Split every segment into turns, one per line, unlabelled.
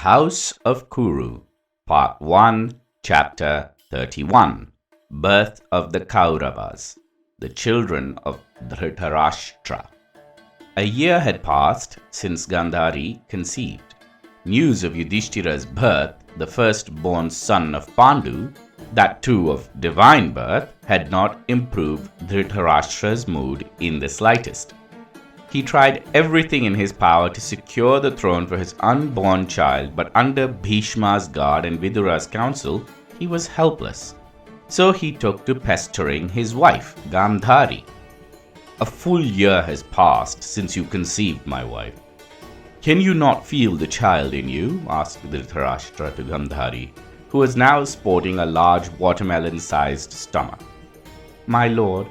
House of Kuru, Part 1, Chapter 31, Birth of the Kauravas, the children of Dhritarashtra. A year had passed since Gandhari conceived. News of Yudhishthira's birth, the firstborn son of Pandu, that too of divine birth, had not improved Dhritarashtra's mood in the slightest. He tried everything in his power to secure the throne for his unborn child, but under Bhishma's guard and Vidura's counsel, he was helpless. So he took to pestering his wife, Gandhari. "A full year has passed since you conceived, my wife. Can you not feel the child in you?" asked Dhritarashtra to Gandhari, who was now sporting a large watermelon-sized stomach. "My lord,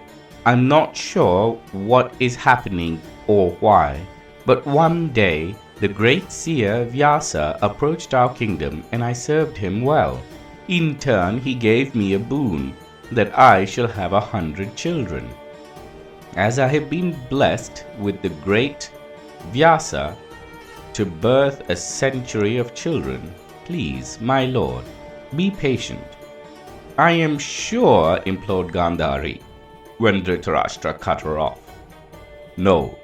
I'm not sure what is happening or why, but one day the great seer Vyasa approached our kingdom and I served him well. In turn he gave me a boon, that I shall have 100 children. As I have been blessed with the great Vyasa to birth a century of children, please, my lord, be patient." "I am sure," implored Gandhari, when Dhritarashtra cut her off. "No,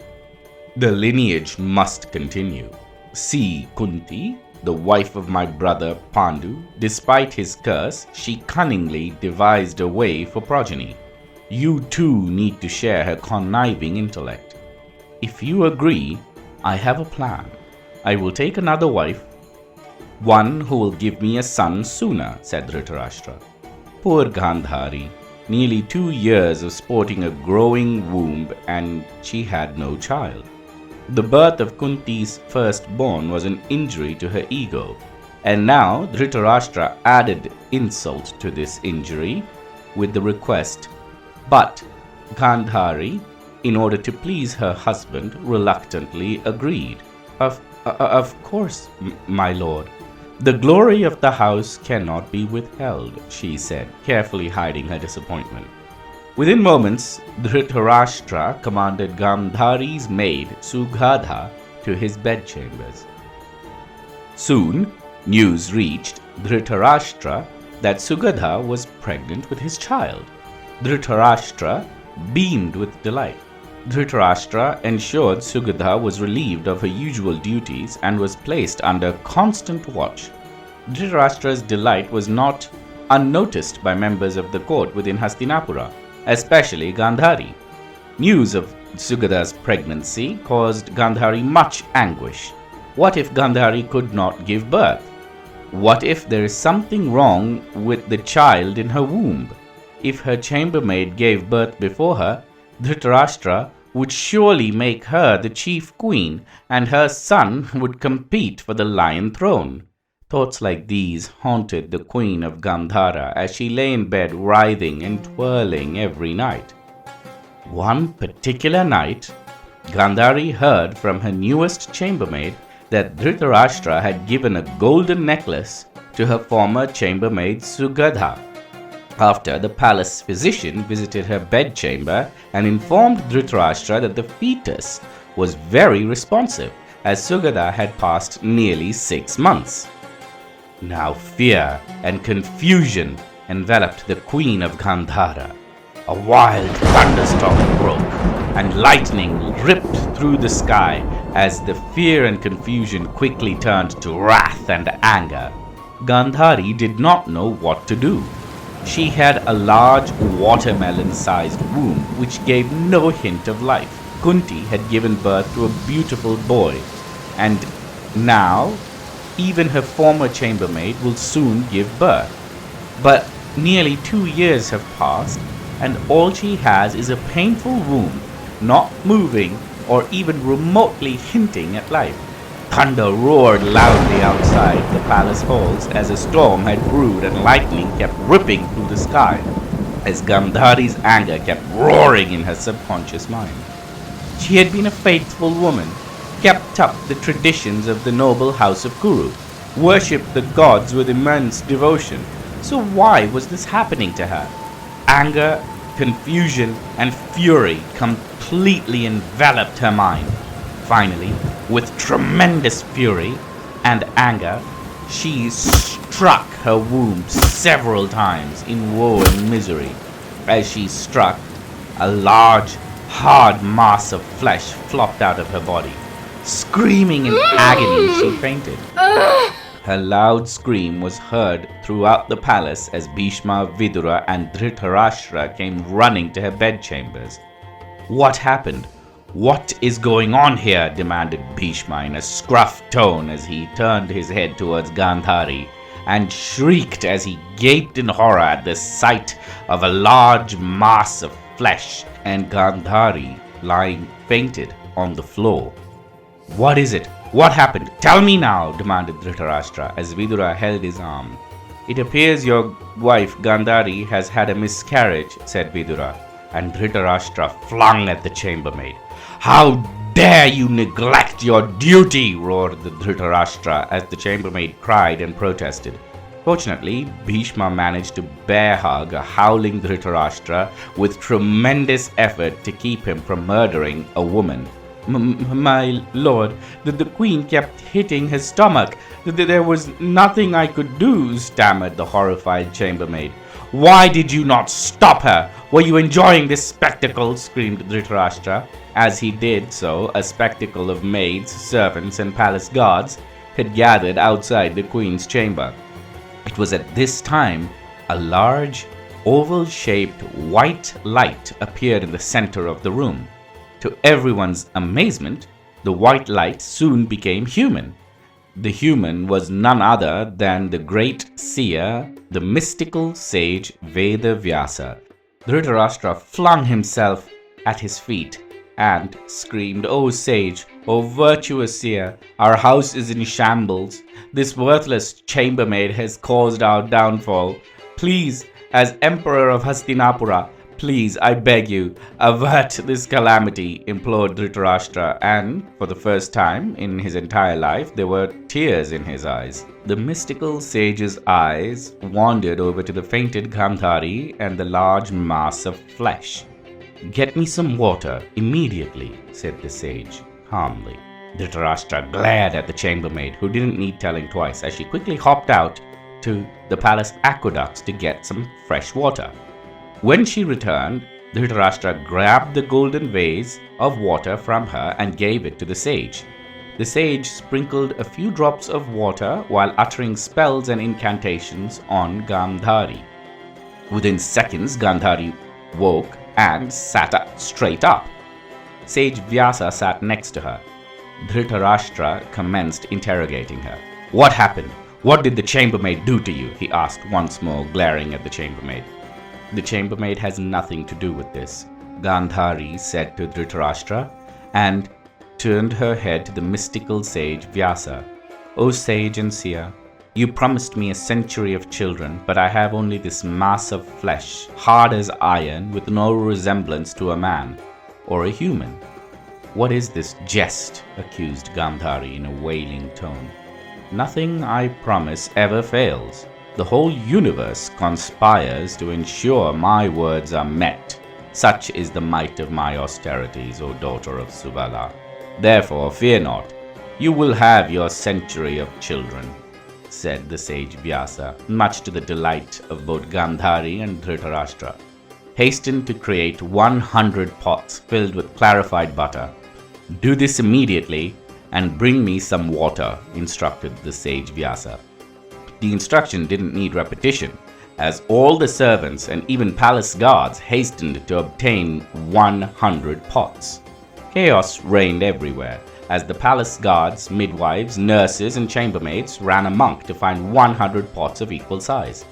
the lineage must continue. See Kunti, the wife of my brother Pandu, despite his curse, she cunningly devised a way for progeny. You too need to share her conniving intellect. If you agree, I have a plan. I will take another wife, one who will give me a son sooner," said Dhritarashtra. Poor Gandhari, nearly 2 years of sporting a growing womb, and she had no child. The birth of Kunti's firstborn was an injury to her ego, and now Dhritarashtra added insult to this injury with the request. But Gandhari, in order to please her husband, reluctantly agreed. Of course, my lord. The glory of the house cannot be withheld," she said, carefully hiding her disappointment. Within moments, Dhritarashtra commanded Gandhari's maid Sugadha to his bedchambers. Soon, news reached Dhritarashtra that Sugadha was pregnant with his child. Dhritarashtra beamed with delight. Dhritarashtra ensured Sugadha was relieved of her usual duties and was placed under constant watch. Dhritarashtra's delight was not unnoticed by members of the court within Hastinapura, especially Gandhari. News of Sugadha's pregnancy caused Gandhari much anguish. What if Gandhari could not give birth? What if there is something wrong with the child in her womb? If her chambermaid gave birth before her, Dhritarashtra would surely make her the chief queen, and her son would compete for the lion throne. Thoughts like these haunted the queen of Gandhara as she lay in bed writhing and twirling every night. One particular night, Gandhari heard from her newest chambermaid that Dhritarashtra had given a golden necklace to her former chambermaid Sugadha. After, the palace physician visited her bedchamber and informed Dhritarashtra that the fetus was very responsive, as Sugadha had passed nearly 6 months. Now fear and confusion enveloped the queen of Gandhara. A wild thunderstorm broke, and lightning ripped through the sky as the fear and confusion quickly turned to wrath and anger. Gandhari did not know what to do. She had a large watermelon-sized womb which gave no hint of life. Kunti had given birth to a beautiful boy, and now even her former chambermaid will soon give birth. But nearly 2 years have passed, and all she has is a painful womb, not moving or even remotely hinting at life. Thunder roared loudly outside the palace halls as a storm had brewed, and lightning kept ripping through the sky as Gandhari's anger kept roaring in her subconscious mind. She had been a faithful woman, kept up the traditions of the noble house of Kuru, worshipped the gods with immense devotion. So why was this happening to her? Anger, confusion, and fury completely enveloped her mind. Finally, with tremendous fury and anger, She struck her womb several times in woe and misery. As she struck, a large, hard mass of flesh flopped out of her body. Screaming in agony, she fainted. Her loud scream was heard throughout the palace as Bhishma, Vidura, and Dhritarashtra came running to her bedchambers. "What happened? What is going on here?" demanded Bhishma in a scruff tone as he turned his head towards Gandhari and shrieked as he gaped in horror at the sight of a large mass of flesh and Gandhari lying fainted on the floor. "What is it? What happened? Tell me now," demanded Dhritarashtra as Vidura held his arm. "It appears your wife Gandhari has had a miscarriage," said Vidura, and Dhritarashtra flung at the chambermaid. "How dare you neglect your duty!" roared the Dhritarashtra as the chambermaid cried and protested. Fortunately, Bhishma managed to bear hug a howling Dhritarashtra with tremendous effort to keep him from murdering a woman. My lord, the queen kept hitting his stomach. There was nothing I could do," stammered the horrified chambermaid. "Why did you not stop her? Were you enjoying this spectacle?" screamed Dhritarashtra. As he did so, a spectacle of maids, servants, and palace guards had gathered outside the queen's chamber. It was at this time a large, oval-shaped white light appeared in the center of the room. To everyone's amazement, the white light soon became human. The human was none other than the great seer, the mystical sage Veda Vyasa. Dhritarashtra flung himself at his feet and screamed, "O sage, O virtuous seer, our house is in shambles. This worthless chambermaid has caused our downfall. Please, as Emperor of Hastinapura, please, I beg you, avert this calamity," implored Dhritarashtra, and for the first time in his entire life, there were tears in his eyes. The mystical sage's eyes wandered over to the fainted Gandhari and the large mass of flesh. "Get me some water, immediately," said the sage, calmly. Dhritarashtra glared at the chambermaid, who didn't need telling twice, as she quickly hopped out to the palace aqueducts to get some fresh water. When she returned, Dhritarashtra grabbed the golden vase of water from her and gave it to the sage. The sage sprinkled a few drops of water while uttering spells and incantations on Gandhari. Within seconds, Gandhari woke and sat up, straight up. Sage Vyasa sat next to her. Dhritarashtra commenced interrogating her. "What happened? What did the chambermaid do to you?" he asked once more, glaring at the chambermaid. "The chambermaid has nothing to do with this," Gandhari said to Dhritarashtra, and turned her head to the mystical sage Vyasa. "O sage and seer, you promised me a century of children, but I have only this mass of flesh, hard as iron, with no resemblance to a man or a human." "What is this jest?" accused Gandhari in a wailing tone. "Nothing I promise ever fails. The whole universe conspires to ensure my words are met. Such is the might of my austerities, O daughter of Subala. Therefore, fear not. You will have your century of children," said the sage Vyasa, much to the delight of both Gandhari and Dhritarashtra. "Hasten to create 100 pots filled with clarified butter. Do this immediately and bring me some water," instructed the sage Vyasa. The instruction didn't need repetition, as all the servants and even palace guards hastened to obtain 100 pots. Chaos reigned everywhere, as the palace guards, midwives, nurses, and chambermaids ran amok to find 100 pots of equal size.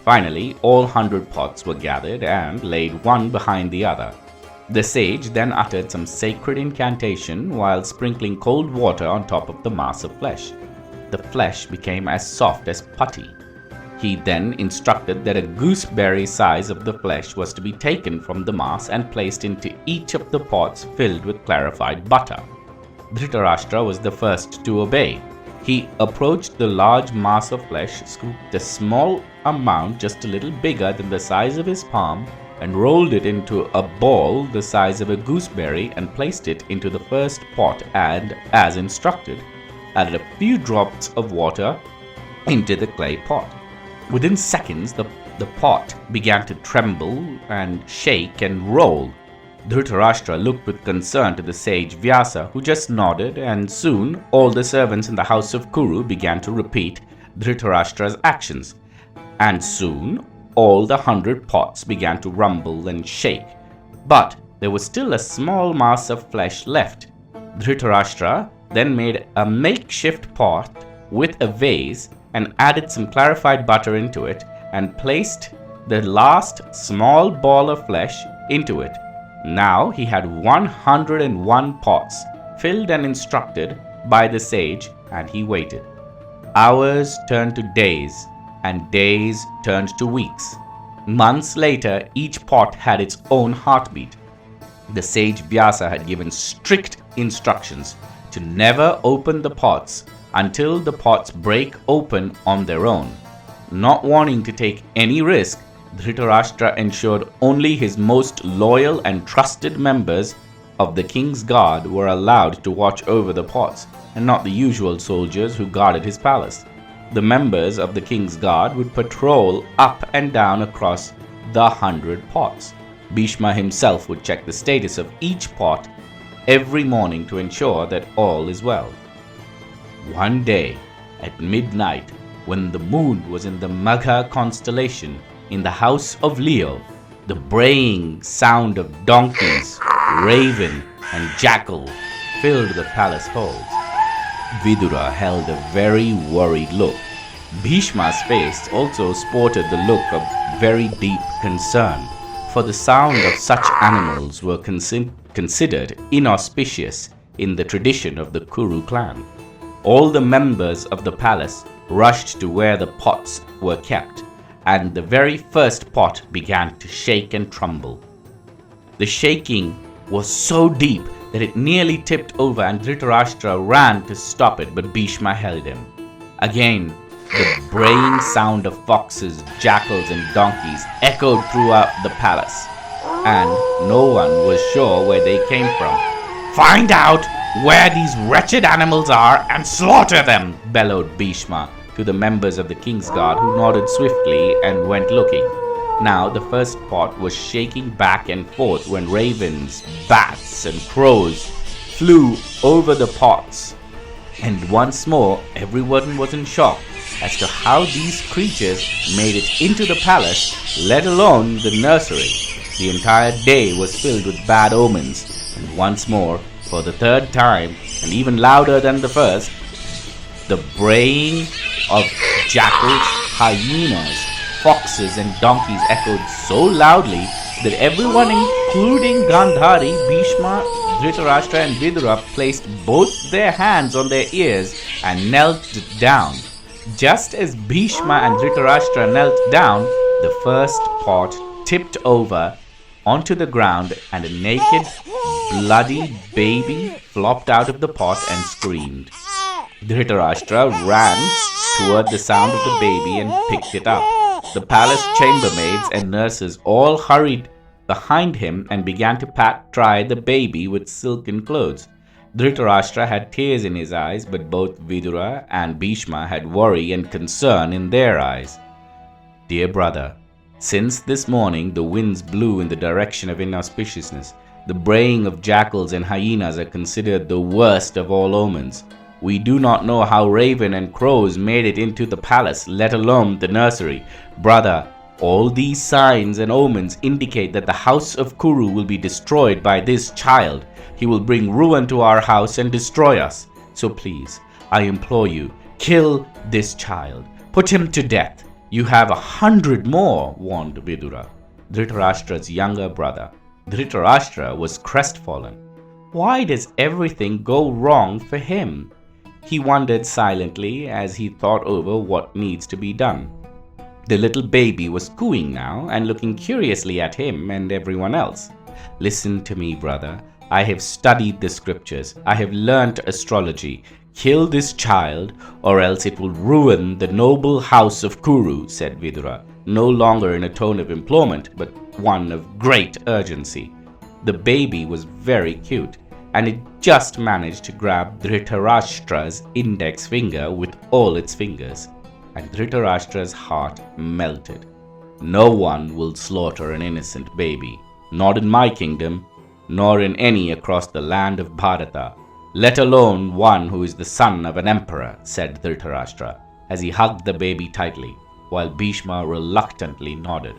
Finally, all 100 pots were gathered and laid one behind the other. The sage then uttered some sacred incantation while sprinkling cold water on top of the mass of flesh. The flesh became as soft as putty. He then instructed that a gooseberry size of the flesh was to be taken from the mass and placed into each of the pots filled with clarified butter. Dhritarashtra was the first to obey. He approached the large mass of flesh, scooped a small amount just a little bigger than the size of his palm, and rolled it into a ball the size of a gooseberry and placed it into the first pot and, as instructed, added a few drops of water, into the clay pot. Within seconds, the pot began to tremble and shake and roll. Dhritarashtra looked with concern to the sage Vyasa, who just nodded, and soon all the servants in the house of Kuru began to repeat Dhritarashtra's actions. And soon all the 100 pots began to rumble and shake. But there was still a small mass of flesh left. Dhritarashtra then made a makeshift pot with a vase and added some clarified butter into it and placed the last small ball of flesh into it. Now he had 101 pots, filled and instructed by the sage, and he waited. Hours turned to days, and days turned to weeks. Months later, each pot had its own heartbeat. The sage Vyasa had given strict instructions to never open the pots until the pots break open on their own. Not wanting to take any risk, Dhritarashtra ensured only his most loyal and trusted members of the king's guard were allowed to watch over the pots, and not the usual soldiers who guarded his palace. The members of the king's guard would patrol up and down across the 100 pots. Bhishma himself would check the status of each pot every morning to ensure that all is well. One day, at midnight, when the moon was in the Magha constellation in the house of Leo, the braying sound of donkeys, raven, and jackal filled the palace halls. Vidura held a very worried look. Bhishma's face also sported the look of very deep concern, for the sound of such animals were considered inauspicious in the tradition of the Kuru clan. All the members of the palace rushed to where the pots were kept, and the very first pot began to shake and tremble. The shaking was so deep that it nearly tipped over, and Dhritarashtra ran to stop it, but Bhishma held him. Again, the braying sound of foxes, jackals, and donkeys echoed throughout the palace, and no one was sure where they came from. "Find out where these wretched animals are and slaughter them!" bellowed Bhishma to the members of the king's guard, who nodded swiftly and went looking. Now the first pot was shaking back and forth when ravens, bats, and crows flew over the pots. And once more everyone was in shock as to how these creatures made it into the palace, let alone the nursery. The entire day was filled with bad omens, and once more, for the third time, and even louder than the first, the braying of jackals, hyenas, foxes, and donkeys echoed so loudly that everyone, including Gandhari, Bhishma, Dhritarashtra, and Vidura, placed both their hands on their ears and knelt down. Just as Bhishma and Dhritarashtra knelt down, the first pot tipped over onto the ground, and a naked, bloody baby flopped out of the pot and screamed. Dhritarashtra ran toward the sound of the baby and picked it up. The palace chambermaids and nurses all hurried behind him and began to pat dry the baby with silken clothes. Dhritarashtra had tears in his eyes, but both Vidura and Bhishma had worry and concern in their eyes. "Dear brother, since this morning the winds blew in the direction of inauspiciousness. The braying of jackals and hyenas are considered the worst of all omens. We do not know how raven and crows made it into the palace, let alone the nursery. Brother, all these signs and omens indicate that the house of Kuru will be destroyed by this child. He will bring ruin to our house and destroy us. So please, I implore you, kill this child. Put him to death. You have 100 more, warned Vidura, Dhritarashtra's younger brother. Dhritarashtra was crestfallen. Why does everything go wrong for him? He wondered silently as he thought over what needs to be done. The little baby was cooing now and looking curiously at him and everyone else. "Listen to me, brother. I have studied the scriptures. I have learnt astrology. Kill this child, or else it will ruin the noble house of Kuru," said Vidura, no longer in a tone of imploration, but one of great urgency. The baby was very cute, and it just managed to grab Dhritarashtra's index finger with all its fingers. and Dhritarashtra's heart melted. No one will slaughter an innocent baby, not in my kingdom, nor in any across the land of Bharata, let alone one who is the son of an emperor, said Dhritarashtra, as he hugged the baby tightly, while Bhishma reluctantly nodded.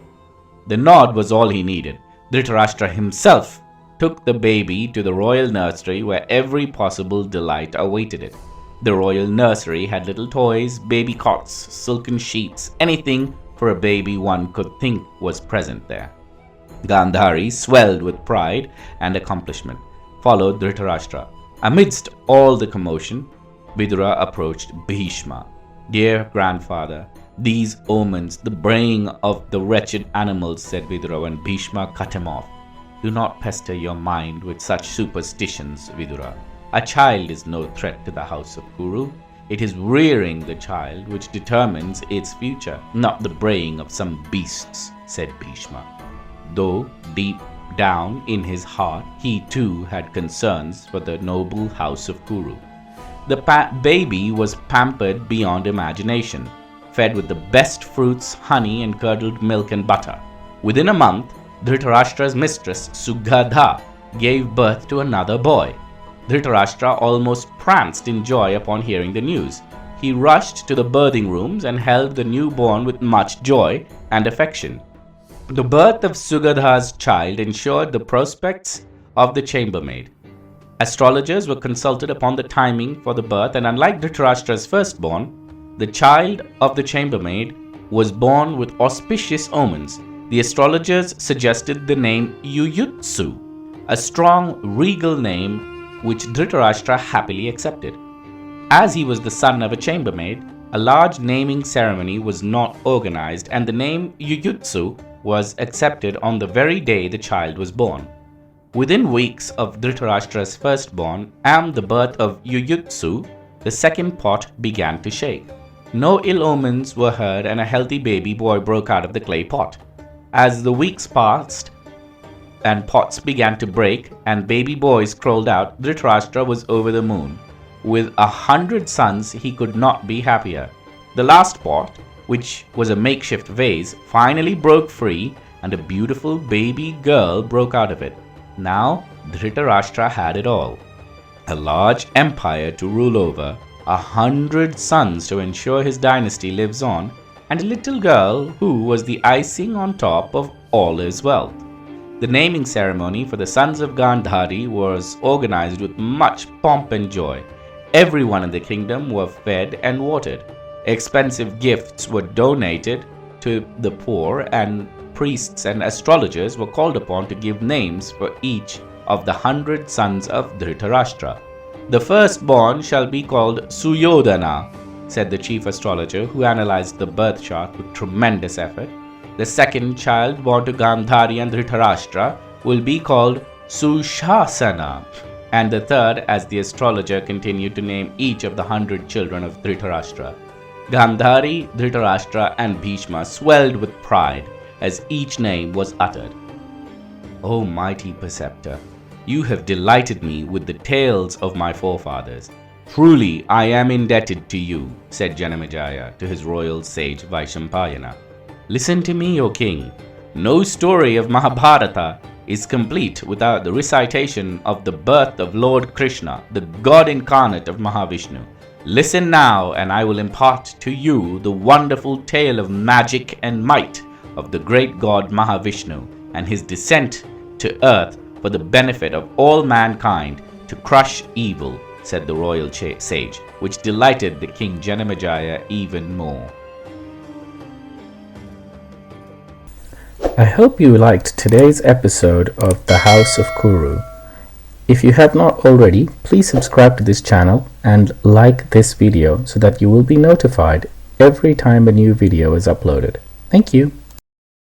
The nod was all he needed. Dhritarashtra himself took the baby to the royal nursery where every possible delight awaited it. The royal nursery had little toys, baby cots, silken sheets, anything for a baby one could think was present there. Gandhari swelled with pride and accomplishment, followed Dhritarashtra. Amidst all the commotion, Vidura approached Bhishma. Dear grandfather, these omens, the braying of the wretched animals, said Vidura when Bhishma cut him off. Do not pester your mind with such superstitions, Vidura. A child is no threat to the house of Kuru. It is rearing the child which determines its future, not the braying of some beasts, said Bhishma. Though deep down in his heart, he too had concerns for the noble house of Kuru. The baby was pampered beyond imagination, fed with the best fruits, honey, and curdled milk and butter. Within a month, Dhritarashtra's mistress, Sugadha, gave birth to another boy. Dhritarashtra almost pranced in joy upon hearing the news. He rushed to the birthing rooms and held the newborn with much joy and affection. The birth of Sugadha's child ensured the prospects of the chambermaid. Astrologers were consulted upon the timing for the birth, and unlike Dhritarashtra's firstborn, the child of the chambermaid was born with auspicious omens. The astrologers suggested the name Yuyutsu, a strong regal name which Dhritarashtra happily accepted. As he was the son of a chambermaid, a large naming ceremony was not organized, and the name Yuyutsu was accepted on the very day the child was born. Within weeks of Dhritarashtra's firstborn and the birth of Yuyutsu, the second pot began to shake. No ill omens were heard, and a healthy baby boy broke out of the clay pot. As the weeks passed and pots began to break and baby boys crawled out, Dhritarashtra was over the moon. With 100 sons, he could not be happier. The last pot, which was a makeshift vase, finally broke free, and a beautiful baby girl broke out of it. Now Dhritarashtra had it all: a large empire to rule over, 100 sons to ensure his dynasty lives on, and a little girl who was the icing on top of all his wealth. The naming ceremony for the sons of Gandhari was organized with much pomp and joy. Everyone in the kingdom were fed and watered. Expensive gifts were donated to the poor, and priests and astrologers were called upon to give names for each of the 100 sons of Dhritarashtra. The firstborn shall be called Suyodhana, said the chief astrologer, who analyzed the birth chart with tremendous effort. The second child born to Gandhari and Dhritarashtra will be called Sushasana, and the third, as the astrologer continued to name each of the 100 children of Dhritarashtra. Gandhari, Dhritarashtra, and Bhishma swelled with pride as each name was uttered. O mighty preceptor, you have delighted me with the tales of my forefathers. Truly, I am indebted to you, said Janamejaya to his royal sage Vaishampayana. Listen to me, O king. No story of Mahabharata is complete without the recitation of the birth of Lord Krishna, the God incarnate of Mahavishnu. Listen now, and I will impart to you the wonderful tale of magic and might of the great god Mahavishnu and his descent to earth for the benefit of all mankind to crush evil, said the royal sage, which delighted the king Janamejaya even more.
I hope you liked today's episode of The House of Kuru. If you have not already, please subscribe to this channel and like this video so that you will be notified every time a new video is uploaded. Thank you.